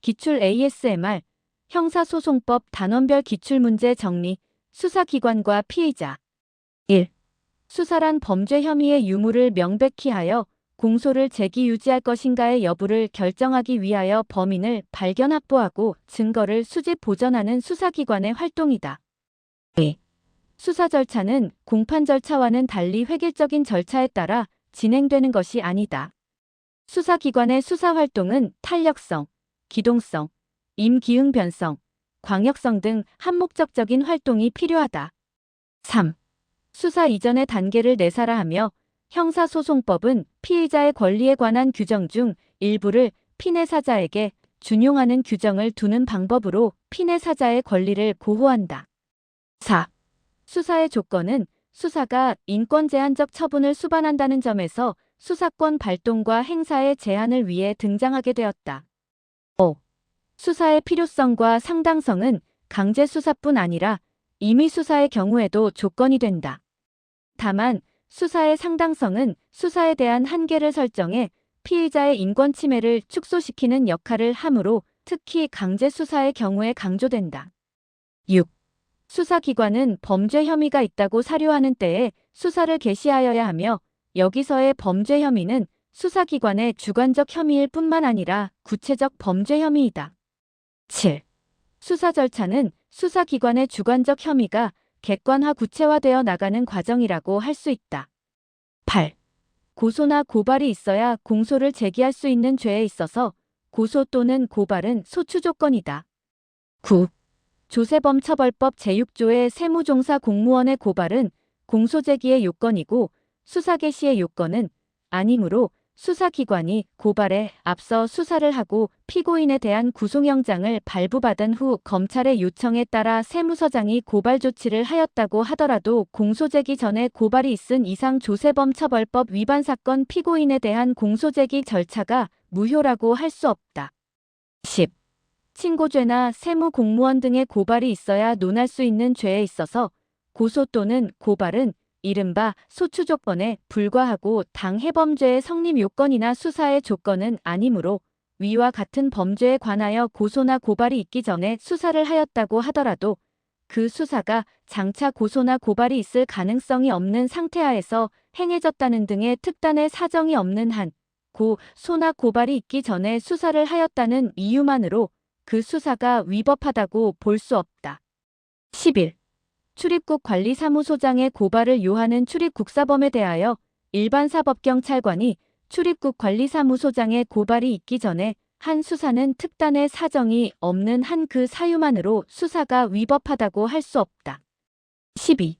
기출 ASMR 형사소송법 단원별 기출문제 정리 수사기관과 피의자 1. 수사란 범죄 혐의의 유무를 명백히 하여 공소를 제기 유지할 것인가의 여부를 결정하기 위하여 범인을 발견 확보하고 증거를 수집 보전하는 수사기관의 활동이다. 2. 수사 절차는 공판 절차와는 달리 획일적인 절차에 따라 진행되는 것이 아니다. 수사기관의 수사활동은 탄력성, 기동성, 임기응변성, 광역성 등 한목적적인 활동이 필요하다. 3. 수사 이전의 단계를 내사라 하며 형사소송법은 피의자의 권리에 관한 규정 중 일부를 피내사자에게 준용하는 규정을 두는 방법으로 피내사자의 권리를 보호한다. 4. 수사의 조건은 수사가 인권 제한적 처분을 수반한다는 점에서 수사권 발동과 행사의 제한을 위해 등장하게 되었다. 5. 수사의 필요성과 상당성은 강제 수사뿐 아니라 임의 수사의 경우에도 조건이 된다. 다만 수사의 상당성은 수사에 대한 한계를 설정해 피의자의 인권 침해를 축소시키는 역할을 하므로 특히 강제 수사의 경우에 강조된다. 6. 수사기관은 범죄 혐의가 있다고 사료하는 때에 수사를 개시하여야 하며 여기서의 범죄 혐의는 수사기관의 주관적 혐의일 뿐만 아니라 구체적 범죄 혐의이다. 7. 수사 절차는 수사기관의 주관적 혐의가 객관화 구체화되어 나가는 과정이라고 할 수 있다. 8. 고소나 고발이 있어야 공소를 제기할 수 있는 죄에 있어서 고소 또는 고발은 소추 조건이다. 9. 조세범처벌법 제6조의 세무종사 공무원의 고발은 공소 제기의 요건이고 수사 개시의 요건은 아니므로 수사기관이 고발에 앞서 수사를 하고 피고인에 대한 구속영장을 발부받은 후 검찰의 요청에 따라 세무서장이 고발 조치를 하였다고 하더라도 공소 제기 전에 고발이 있은 이상 조세범처벌법 위반 사건 피고인에 대한 공소 제기 절차가 무효라고 할 수 없다. 10. 친고죄나 세무공무원 등의 고발이 있어야 논할 수 있는 죄에 있어서 고소 또는 고발은 이른바 소추 조건에 불과하고 당 해범죄의 성립 요건이나 수사의 조건은 아니므로 위와 같은 범죄에 관하여 고소나 고발이 있기 전에 수사를 하였다고 하더라도 그 수사가 장차 고소나 고발이 있을 가능성이 없는 상태하에서 행해졌다는 등의 특단의 사정이 없는 한 고소나 고발이 있기 전에 수사를 하였다는 이유만으로 그 수사가 위법하다고 볼 수 없다. 11. 출입국 관리사무소장의 고발을 요하는 출입국사범에 대하여 일반사법경찰관이 출입국 관리사무소장의 고발이 있기 전에 한 수사는 특단의 사정이 없는 한 그 사유만으로 수사가 위법하다고 할 수 없다. 12.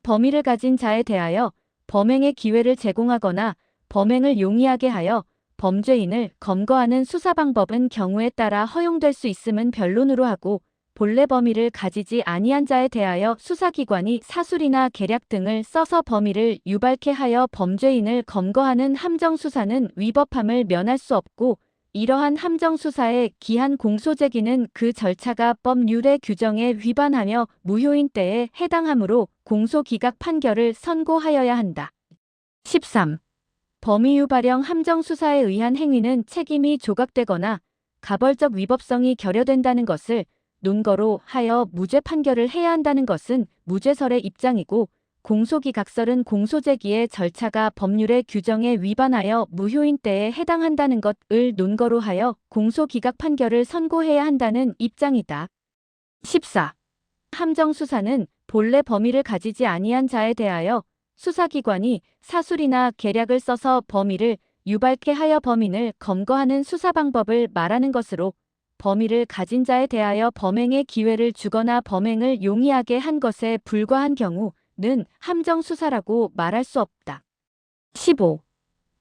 범위를 가진 자에 대하여 범행의 기회를 제공하거나 범행을 용이하게 하여 범죄인을 검거하는 수사 방법은 경우에 따라 허용될 수 있음은 변론으로 하고 본래 범위를 가지지 아니한 자에 대하여 수사기관이 사술이나 계략 등을 써서 범위를 유발케 하여 범죄인을 검거하는 함정수사는 위법함을 면할 수 없고 이러한 함정수사의 기한 공소제기는 그 절차가 법률의 규정에 위반하며 무효인 때에 해당하므로 공소기각 판결을 선고하여야 한다. 13. 범위유 발령 함정수사에 의한 행위는 책임이 조각되거나 가벌적 위법성이 결여된다는 것을 논거로 하여 무죄 판결을 해야 한다는 것은 무죄설의 입장이고 공소기각설은 공소제기의 절차가 법률의 규정에 위반하여 무효인 때에 해당한다는 것을 논거로 하여 공소기각 판결을 선고해야 한다는 입장이다. 14. 함정수사는 본래 범위를 가지지 아니한 자에 대하여 수사기관이 사술이나 계략을 써서 범위를 유발케 하여 범인을 검거하는 수사 방법을 말하는 것으로 범위를 가진 자에 대하여 범행의 기회를 주거나 범행을 용이하게 한 것에 불과한 경우는 함정수사라고 말할 수 없다. 15.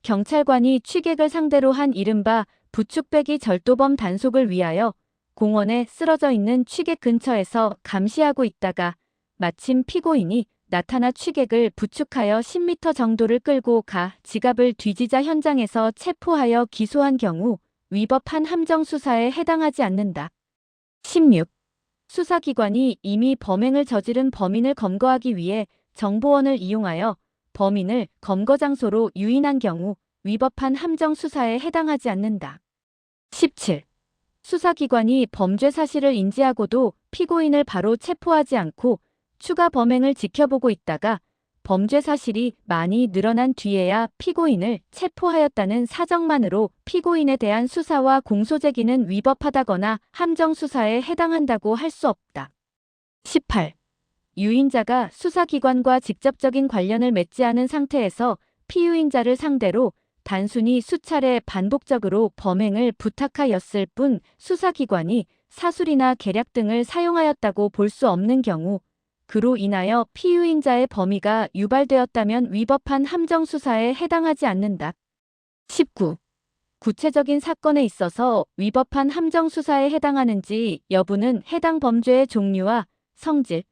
경찰관이 취객을 상대로 한 이른바 부축배기 절도범 단속을 위하여 공원에 쓰러져 있는 취객 근처에서 감시하고 있다가 마침 피고인이 나타나 취객을 부축하여 10m 정도를 끌고 가 지갑을 뒤지자 현장에서 체포하여 기소한 경우 위법한 함정수사에 해당하지 않는다. 16. 수사기관이 이미 범행을 저지른 범인을 검거하기 위해 정보원을 이용하여 범인을 검거 장소로 유인한 경우 위법한 함정수사에 해당하지 않는다. 17. 수사기관이 범죄 사실을 인지하고도 피고인을 바로 체포하지 않고 추가 범행을 지켜보고 있다가 범죄 사실이 많이 늘어난 뒤에야 피고인을 체포하였다는 사정만으로 피고인에 대한 수사와 공소 제기는 위법하다거나 함정 수사에 해당한다고 할 수 없다. 18. 유인자가 수사기관과 직접적인 관련을 맺지 않은 상태에서 피유인자를 상대로 단순히 수차례 반복적으로 범행을 부탁하였을 뿐 수사기관이 사술이나 계략 등을 사용하였다고 볼 수 없는 경우 그로 인하여 피유인자의 범위가 유발되었다면 위법한 함정수사에 해당하지 않는다. 19. 구체적인 사건에 있어서 위법한 함정수사에 해당하는지 여부는 해당 범죄의 종류와 성질,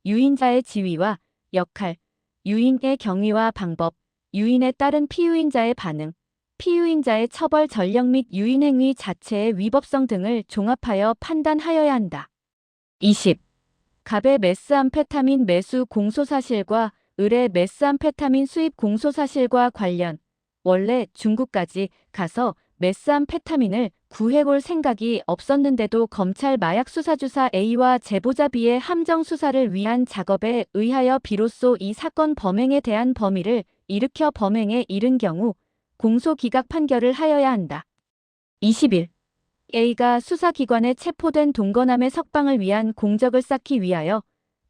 유인자의 지위와 역할, 유인의 경위와 방법, 유인에 따른 피유인자의 반응, 피유인자의 처벌 전력 및 유인행위 자체의 위법성 등을 종합하여 판단하여야 한다. 20. 갑의 메스암페타민 매수 공소사실과 을의 메스암페타민 수입 공소사실과 관련. 원래 중국까지 가서 메스암페타민을 구해올 생각이 없었는데도 검찰 마약수사주사 A와 제보자 B의 함정수사를 위한 작업에 의하여 비로소 이 사건 범행에 대한 범위를 일으켜 범행에 이른 경우 공소기각 판결을 하여야 한다. 21. A가 수사기관에 체포된 동거남의 석방을 위한 공적을 쌓기 위하여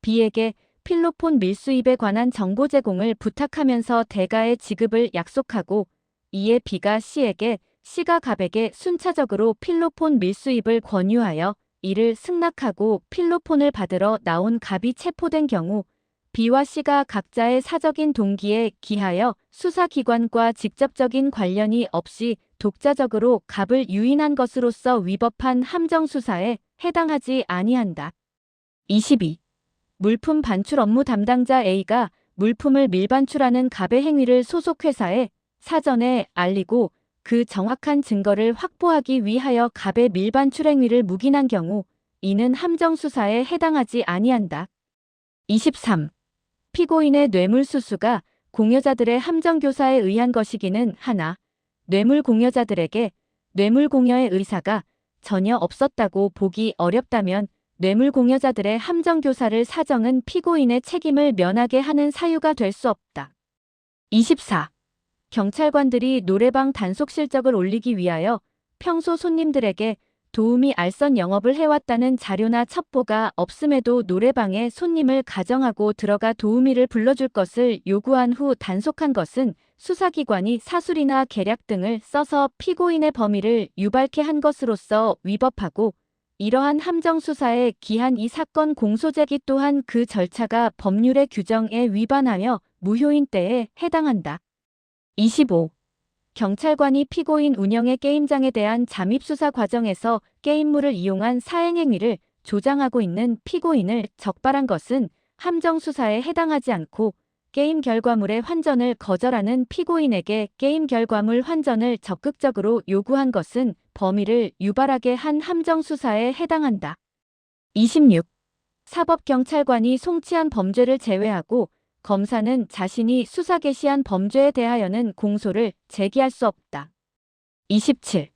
B에게 필로폰 밀수입에 관한 정보 제공을 부탁하면서 대가의 지급을 약속하고 이에 B가 C에게 C가 갑에게 순차적으로 필로폰 밀수입을 권유하여 이를 승낙하고 필로폰을 받으러 나온 갑이 체포된 경우 B와 C가 각자의 사적인 동기에 기하여 수사기관과 직접적인 관련이 없이 독자적으로 갑을 유인한 것으로서 위법한 함정수사에 해당하지 아니한다. 22. 물품 반출 업무 담당자 A가 물품을 밀반출하는 갑의 행위를 소속회사에 사전에 알리고 그 정확한 증거를 확보하기 위하여 갑의 밀반출 행위를 묵인한 경우 이는 함정수사에 해당하지 아니한다. 23. 피고인의 뇌물수수가 공여자들의 함정교사에 의한 것이기는 하나 뇌물 공여자들에게 뇌물 공여의 의사가 전혀 없었다고 보기 어렵다면 뇌물 공여자들의 함정교사를 사정은 피고인의 책임을 면하게 하는 사유가 될 수 없다. 24. 경찰관들이 노래방 단속 실적을 올리기 위하여 평소 손님들에게 도우미 알선 영업을 해왔다는 자료나 첩보가 없음에도 노래방에 손님을 가정하고 들어가 도우미를 불러줄 것을 요구한 후 단속한 것은 수사기관이 사술이나 계략 등을 써서 피고인의 범위를 유발케 한 것으로서 위법하고 이러한 함정수사에 기한 이 사건 공소제기 또한 그 절차가 법률의 규정에 위반하여 무효인 때에 해당한다. 25. 경찰관이 피고인 운영의 게임장에 대한 잠입수사 과정에서 게임물을 이용한 사행행위를 조장하고 있는 피고인을 적발한 것은 함정수사에 해당하지 않고 게임 결과물의 환전을 거절하는 피고인에게 게임 결과물 환전을 적극적으로 요구한 것은 범위를 유발하게 한 함정수사에 해당한다. 26. 사법경찰관이 송치한 범죄를 제외하고 검사는 자신이 수사 개시한 범죄에 대하여는 공소를 제기할 수 없다. 27.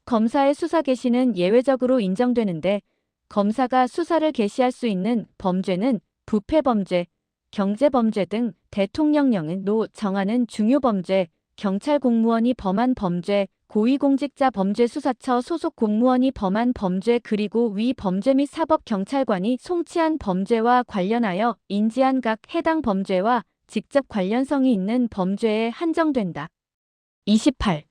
검사의 수사 개시는 예외적으로 인정되는데 검사가 수사를 개시할 수 있는 범죄는 부패범죄, 경제범죄 등 대통령령으로 정하는 중요범죄, 경찰 공무원이 범한 범죄, 고위공직자 범죄수사처 소속 공무원이 범한 범죄 그리고 위 범죄 및 사법경찰관이 송치한 범죄와 관련하여 인지한 각 해당 범죄와 직접 관련성이 있는 범죄에 한정된다. 28.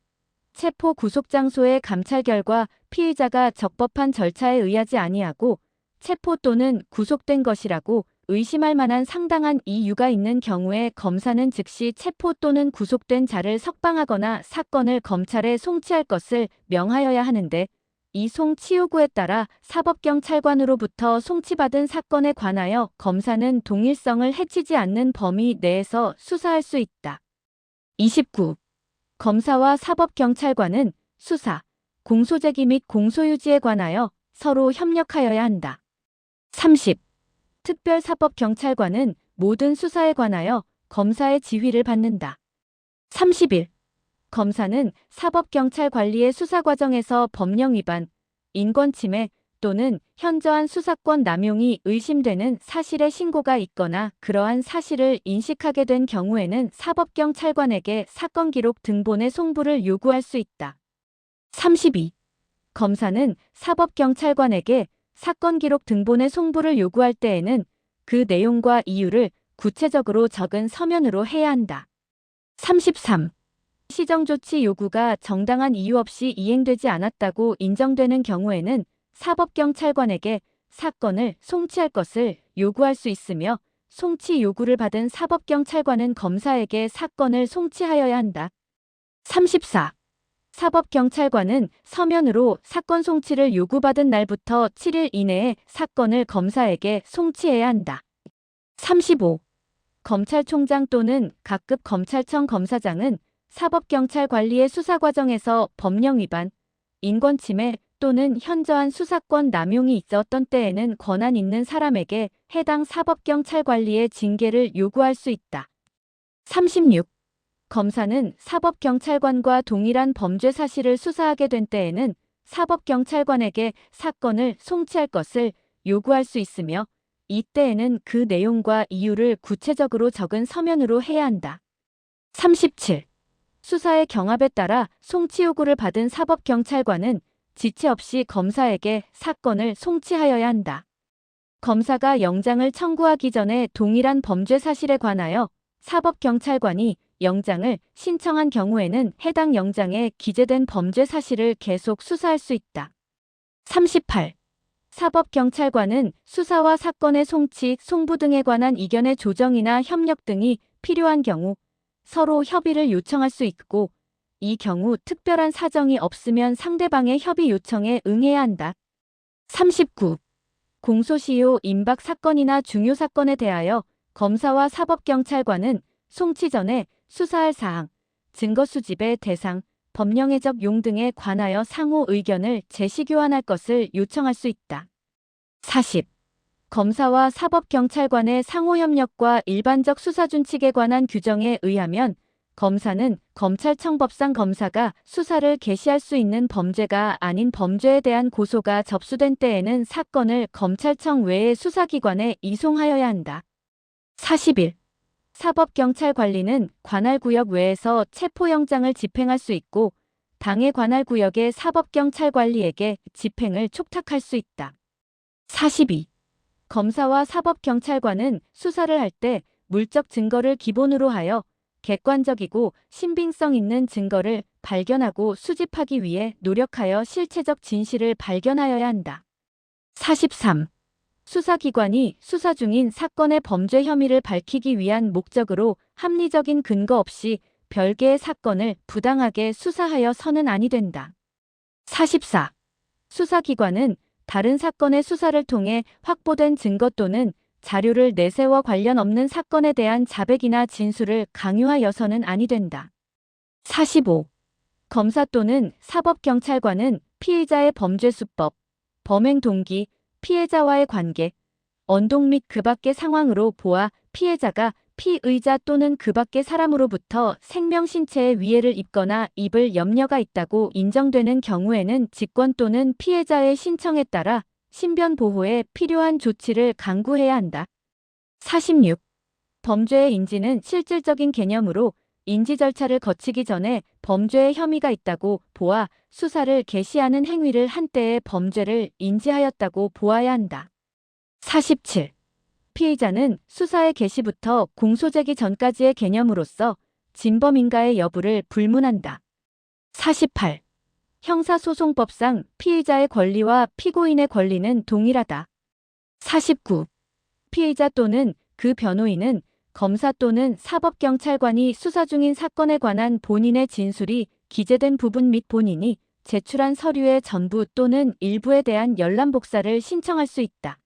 체포 구속장소의 감찰 결과 피의자가 적법한 절차에 의하지 아니하고 체포 또는 구속된 것이라고 의심할 만한 상당한 이유가 있는 경우에 검사는 즉시 체포 또는 구속된 자를 석방하거나 사건을 검찰에 송치할 것을 명하여야 하는데 이 송치 요구에 따라 사법경찰관으로부터 송치받은 사건에 관하여 검사는 동일성을 해치지 않는 범위 내에서 수사할 수 있다. 29. 검사와 사법경찰관은 수사, 공소제기 및 공소유지에 관하여 서로 협력하여야 한다. 30. 특별사법경찰관은 모든 수사에 관하여 검사의 지휘를 받는다. 31. 검사는 사법경찰 관리의 수사 과정에서 법령 위반, 인권침해 또는 현저한 수사권 남용이 의심되는 사실의 신고가 있거나 그러한 사실을 인식하게 된 경우에는 사법경찰관에게 사건 기록 등본의 송부를 요구할 수 있다. 32. 검사는 사법경찰관에게 사건 기록 등본의 송부를 요구할 때에는 그 내용과 이유를 구체적으로 적은 서면으로 해야 한다. 33. 시정조치 요구가 정당한 이유 없이 이행되지 않았다고 인정되는 경우에는 사법경찰관에게 사건을 송치할 것을 요구할 수 있으며 송치 요구를 받은 사법경찰관은 검사에게 사건을 송치하여야 한다. 34. 사법경찰관은 서면으로 사건 송치를 요구받은 날부터 7일 이내에 사건을 검사에게 송치해야 한다. 35. 검찰총장 또는 각급 검찰청 검사장은 사법경찰 관리의 수사 과정에서 법령 위반, 인권침해 또는 현저한 수사권 남용이 있었던 때에는 권한 있는 사람에게 해당 사법경찰 관리의 징계를 요구할 수 있다. 36. 검사는 사법경찰관과 동일한 범죄 사실을 수사하게 된 때에는 사법경찰관에게 사건을 송치할 것을 요구할 수 있으며 이때에는 그 내용과 이유를 구체적으로 적은 서면으로 해야 한다. 37. 수사의 경합에 따라 송치 요구를 받은 사법경찰관은 지체 없이 검사에게 사건을 송치하여야 한다. 검사가 영장을 청구하기 전에 동일한 범죄 사실에 관하여 사법경찰관이 영장을 신청한 경우에는 해당 영장에 기재된 범죄 사실을 계속 수사할 수 있다. 38. 사법경찰관은 수사와 사건의 송치, 송부 등에 관한 이견의 조정이나 협력 등이 필요한 경우 서로 협의를 요청할 수 있고 이 경우 특별한 사정이 없으면 상대방의 협의 요청에 응해야 한다. 39. 공소시효 임박 사건이나 중요 사건에 대하여 검사와 사법경찰관은 송치 전에 수사할 사항, 증거 수집의 대상, 법령의 용 등에 관하여 상호 의견을 제시교환할 것을 요청할 수 있다. 40. 검사와 사법경찰관의 상호협력과 일반적 수사준칙에 관한 규정에 의하면 검사는 검찰청법상 검사가 수사를 개시할 수 있는 범죄가 아닌 범죄에 대한 고소가 접수된 때에는 사건을 검찰청 외의 수사기관에 이송하여야 한다. 41. 사법경찰관리는 관할구역 외에서 체포영장을 집행할 수 있고 당해 관할구역의 사법경찰관리에게 집행을 촉탁할 수 있다. 42. 검사와 사법경찰관은 수사를 할 때 물적 증거를 기본으로 하여 객관적이고 신빙성 있는 증거를 발견하고 수집하기 위해 노력하여 실체적 진실을 발견하여야 한다. 43. 수사기관이 수사 중인 사건의 범죄 혐의를 밝히기 위한 목적으로 합리적인 근거 없이 별개의 사건을 부당하게 수사하여서는 아니 된다. 44. 수사기관은 다른 사건의 수사를 통해 확보된 증거 또는 자료를 내세워 관련 없는 사건에 대한 자백이나 진술을 강요하여서는 아니 된다. 45. 검사 또는 사법경찰관은 피의자의 범죄 수법, 범행 동기, 피해자와의 관계, 언동 및 그 밖의 상황으로 보아 피해자가 피의자 또는 그 밖의 사람으로부터 생명 신체에 위해를 입거나 입을 염려가 있다고 인정되는 경우에는 직권 또는 피해자의 신청에 따라 신변 보호에 필요한 조치를 강구해야 한다. 46. 범죄의 인지는 실질적인 개념으로 인지 절차를 거치기 전에 범죄의 혐의가 있다고 보아 수사를 개시하는 행위를 한 때의 범죄를 인지하였다고 보아야 한다. 47. 피의자는 수사의 개시부터 공소 제기 전까지의 개념으로서 진범인가의 여부를 불문한다. 48. 형사소송법상 피의자의 권리와 피고인의 권리는 동일하다. 49. 피의자 또는 그 변호인은 검사 또는 사법경찰관이 수사 중인 사건에 관한 본인의 진술이 기재된 부분 및 본인이 제출한 서류의 전부 또는 일부에 대한 열람복사를 신청할 수 있다.